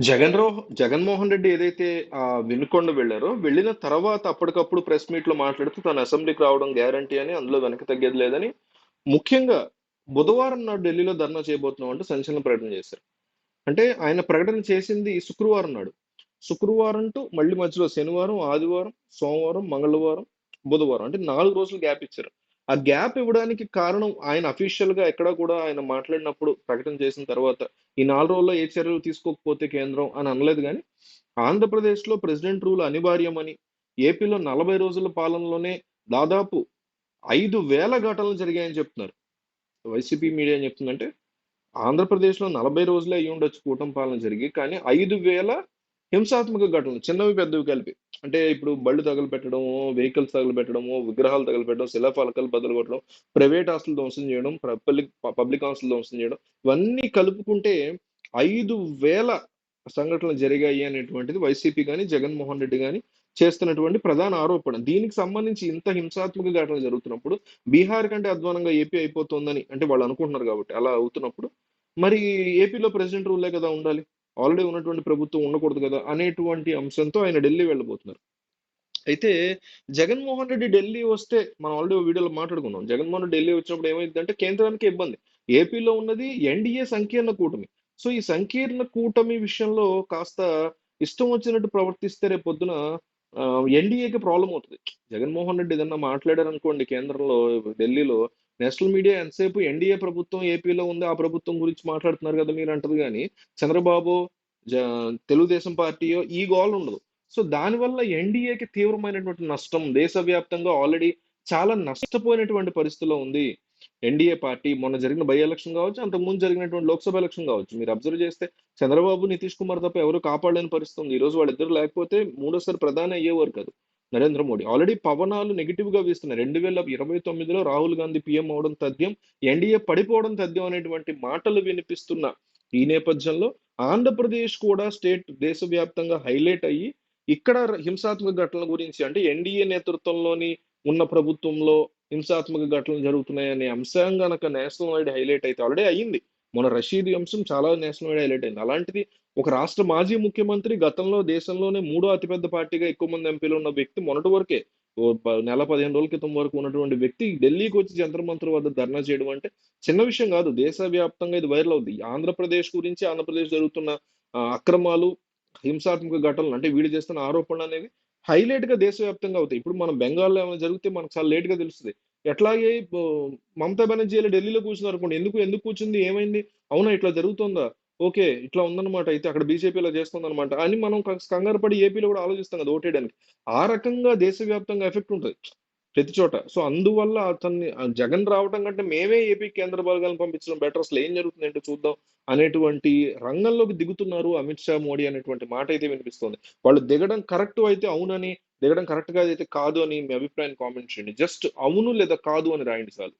జగన్మోహన్ రెడ్డి ఏదైతే వినుకొండ వెళ్లారో, వెళ్ళిన తర్వాత అప్పటికప్పుడు ప్రెస్ మీట్‌లో మాట్లాడుతూ తను అసెంబ్లీకి రావడం గ్యారంటీ అని, అందులో వెనక్కి తగ్గేది లేదని, ముఖ్యంగా బుధవారం నాడు ఢిల్లీలో ధర్నా చేయబోతున్నాం అంటూ సంచలన ప్రకటన చేశారు. అంటే ఆయన ప్రకటన చేసింది శుక్రవారం నాడు. శుక్రవారం టు మళ్ళీ మధ్యలో శనివారం, ఆదివారం, సోమవారం, మంగళవారం, బుధవారం అంటే 4 రోజులు గ్యాప్ ఇచ్చారు. ఆ గ్యాప్ ఇవ్వడానికి కారణం ఆయన అఫీషియల్‌గా ఎక్కడా కూడా ఆయన మాట్లాడినప్పుడు ప్రకటన చేసిన తర్వాత, ఈ 4 రోజుల్లో ఏ చర్యలు తీసుకోకపోతే కేంద్రం అని అనలేదు గానీ, ఆంధ్రప్రదేశ్‌లో ప్రెసిడెంట్ రూల్ అనివార్యమని, ఏపీలో 40 రోజుల పాలనలోనే దాదాపు 5,000 ఘటనలు జరిగాయని చెప్తున్నారు. వైసీపీ మీడియా ఏం చెప్తుందంటే ఆంధ్రప్రదేశ్‌లో 40 రోజులే అయ్యుండొచ్చు కూటమి పాలన జరిగి. కానీ 5,000 హింసాత్మక ఘటనలు చిన్నవి, పెద్దవి కలిపి. అంటే ఇప్పుడు బళ్ళు తగలబెట్టడము, వెహికల్స్ తగలబెట్టడము, విగ్రహాలు తగలబెట్టడం, శిలాఫలకాలు బద్దలుగొట్టడం, ప్రైవేట్ ఆస్తులు ధ్వంసం చేయడం, పబ్లిక్ ఆస్తులు ధ్వంసం చేయడం. ఇవన్నీ కలుపుకుంటే 5,000 సంఘటనలు జరిగాయి అనేటువంటిది వైసీపీ గాని, జగన్మోహన్ రెడ్డి గాని చేస్తున్నటువంటి ప్రధాన ఆరోపణ. దీనికి సంబంధించి ఇంత హింసాత్మక ఘటనలు జరుగుతున్నప్పుడు, బీహార్ కంటే అధ్వానంగా ఏపీ అయిపోతుందని అంటే వాళ్ళు అనుకుంటున్నారు కాబట్టి అలా అవుతున్నప్పుడు మరి ఏపీలో ప్రెసిడెంట్ రూలే కదా ఉండాలి. ఆల్రెడీ ఉన్నటువంటి ప్రభుత్వం ఉండకూడదు కదా! అనేటువంటి అంశంతో ఆయన ఢిల్లీ వెళ్ళబోతున్నారు. అయితే జగన్మోహన్ రెడ్డి ఢిల్లీ వస్తే మనం ఆల్రెడీ ఓ వీడియోలో మాట్లాడుకున్నాం. జగన్మోహన్ రెడ్డి ఢిల్లీ వచ్చినప్పుడు ఏమైద్దంటే కేంద్రానికే ఇబ్బంది. ఏపీలో ఉన్నది ఎన్‌డీఏ సంకీర్ణ కూటమి. సో, ఈ సంకీర్ణ కూటమి విషయంలో కాస్త ఇష్టం వచ్చినట్టు ప్రవర్తిస్తే రేపొద్దున ఎన్‌డీఏకి ప్రాబ్లమ్ అవుతది. జగన్మోహన్ రెడ్డి ఏదన్నా మాట్లాడారనుకోండి కేంద్రంలో, ఢిల్లీలో నేషనల్ మీడియా ఎంతసేపు ఎన్‌డీఏ ప్రభుత్వం ఏపీలో ఉంది. ఆ ప్రభుత్వం గురించి మాట్లాడుతున్నారు కదా! మీరంటది గానీ, చంద్రబాబో, జ తెలుగుదేశం పార్టీయో ఈ గోల ఉండదు. సో, దానివల్ల ఎన్‌డీఏకి తీవ్రమైనటువంటి నష్టం దేశవ్యాప్తంగా ఆల్రెడీ చాలా నష్టపోయినటువంటి పరిస్థితిలో ఉంది. ఎన్‌డీఏ పార్టీ మొన్న జరిగిన బై ఎలక్షన్ గావచ్చు, అంతకుముందు జరిగినటువంటి లోక్‌సభ ఎలక్షన్ గావచ్చు. మీరు అబ్జర్వ్ చేస్తే చంద్రబాబు, నితీష్ కుమార్ తప్ప ఎవరు కాపాడలేని పరిస్థితి ఉంది. ఈరోజు వాళ్ళిద్దరు లేకపోతే మూడోసారి ప్రధాని అయ్యేవారు కాదు నరేంద్ర మోడీ. ఆల్రెడీ పవనాలు నెగెటివ్‌గా వీస్తున్నాయి. 2029లో రాహుల్ గాంధీ పీఎం అవ్వడం తథ్యం, ఎన్‌డీఏ పడిపోవడం తథ్యం అనేటువంటి మాటలు వినిపిస్తున్న ఈ నేపథ్యంలో ఆంధ్రప్రదేశ్ కూడా దేశవ్యాప్తంగా హైలైట్ అయ్యి ఇక్కడ హింసాత్మక ఘటనల గురించి అంటే ఎన్డీఏ నేతృత్వంలోని ఉన్న ప్రభుత్వంలో హింసాత్మక ఘటనలు జరుగుతున్నాయనే అంశం గనక నేషనల్ వైడ్ హైలైట్ అయితే ఆల్రెడీ అయ్యింది. మన రషీద్ అంశం చాలా నేషనల్ వైడ్ హైలైట్ అయింది. అలాంటిది ఒక రాష్ట్ర మాజీ ముఖ్యమంత్రి గతంలో దేశంలోనే మూడో అతిపెద్ద పార్టీగా ఎక్కువ మంది ఎంపీలు ఉన్న వ్యక్తి మొన్నటి వరకే నెల 15 రోజుల క్రితం వరకు ఉన్నటువంటి వ్యక్తి ఢిల్లీకి వచ్చి జంతర్ మంతర్ వద్ద ధర్నా చేయడం అంటే చిన్న విషయం కాదు. దేశవ్యాప్తంగా ఇది వైరల్ అవుద్ది. ఆంధ్రప్రదేశ్ గురించి ఆంధ్రప్రదేశ్ జరుగుతున్న అక్రమాలు, హింసాత్మక ఘటనలు అంటే వీడు చేస్తున్న ఆరోపణలనేవి హైలైట్‌గా దేశవ్యాప్తంగా అవుతాయి. ఇప్పుడు మనం బెంగాల్‌లో ఏమైనా జరిగితే మనకు చాలా లేట్‌గా తెలుస్తది. ఎట్లాగే మమతా బెనర్జీ ఎళ్లి ఢిల్లీలో కూర్చున్నారనుకోండి. ఎందుకు కూర్చుంది? ఏమైంది? అవునా ఇట్లా జరుగుతోందా? ఓకే. ఇట్లా ఉందన్నమాట. అయితే అక్కడ బీజేపీ ఇలా చేస్తుందన్నమాట అని మనం కంగారు పడి ఏపీలో కూడా ఆలోచిస్తాం కదా! ఓటేయడానికి. ఆ రకంగా దేశవ్యాప్తంగా ఎఫెక్ట్ ఉంటది. ప్రతి చోట. సో, అందువల్ల అతన్ని జగన్ రావటం కంటే మేమే ఏపీకి కేంద్ర బలగాలను పంపించడం బెటర్. అసలు ఏం జరుగుతుంది ఏంటో చూద్దాం అనేటువంటి రంగంలోకి దిగుతున్నారు అమిత్ షా, మోడీ అనేటువంటి మాట అయితే వినిపిస్తోంది. వాళ్ళు దిగడం కరెక్ట్ అయితే అవునని, దిగడం కరెక్ట్ కాదైతే కాదు అని మీ అభిప్రాయాన్ని కామెంట్ చేయండి. జస్ట్ అవును లేదా కాదు అని రాయండి చాలు.